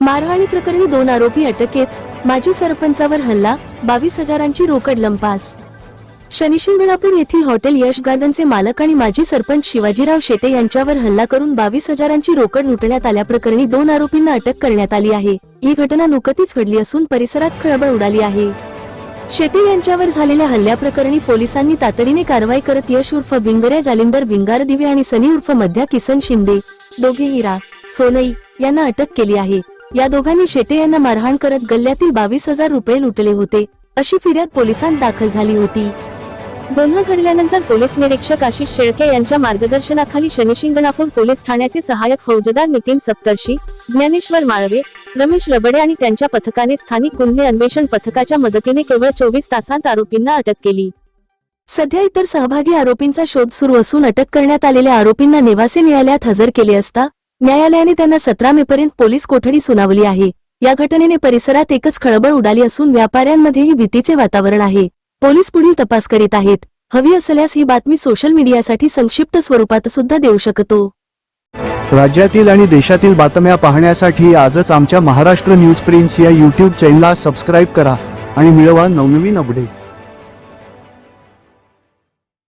मारहाणी प्रकरणी 2 आरोपी अटकेत, माजी सरपंचावर हल्ला, 22,000ची रोकड लंपास। शनिशिंगणापूर येथील हॉटेल यश गार्डनचे मालक आणि माजी सरपंच शिवाजीराव शेटे यांच्यावर हल्ला करून 22,000ची रोकड लुटण्यात आल्याप्रकरणी 2 आरोपींना अटक करण्यात आली आहे। ही घटना नुकतीच घडली असून परिसरात खळबळ उडाली आहे। शेटे यांच्यावर झालेल्या हल्ल्याप्रकरणी पोलिसांनी तातडीने कारवाई करत यश उर्फ बिंगऱ्या जालिंदर बिंगार दिवे आणि सनी उर्फ मध्या किसन शिंदे, दोघे हिरा सोनई यांना अटक केली आहे। या दोघांनी शेटे यांना मारहाण करत गल्ल्यातील 22,000 रुपये लुटले होते, अशी फिर्याद पोलिसांत दाखल झाली होती। गुन्हा घडल्यानंतर पोलीस निरीक्षक आशिष शेळके यांच्या मार्गदर्शनाखाली शनिशिंगणापूर पोलीस ठाण्याचे सहाय्यक फौजदार नितीन सप्तर्षी, ज्ञानेश्वर माळवे, रमेश लबडे आणि त्यांच्या पथकाने स्थानिक गुन्हे अन्वेषण पथकाच्या मदतीने केवळ 24 तासांत आरोपींना अटक केली। सध्या इतर सहभागी आरोपींचा शोध सुरू असून अटक करण्यात आलेल्या आरोपींना नेवासे न्यायालयात हजर केले असता न्यायालयाने त्यांना 17 मेपर्यंत पोलीस कोठडी सुनावली आहे। या घटनेने परिसरात एकच खळबळ उडाली असून व्यापाऱ्यांमध्येही भीतीचे वातावरण आहे। पोलीस पुढील तपास करीत आहेत। हवी असल्यास ही बातमी सोशल मीडियासाठी संक्षिप्त स्वरूपात सुद्धा देऊ शकतो। राज्यातील आणि देशातील बातम्या पाहण्यासाठी आजच आमच्या महाराष्ट्र न्यूज प्रिन्स या YouTube चॅनलला सबस्क्राइब करा आणि मिळवा नवनवीन अपडेट।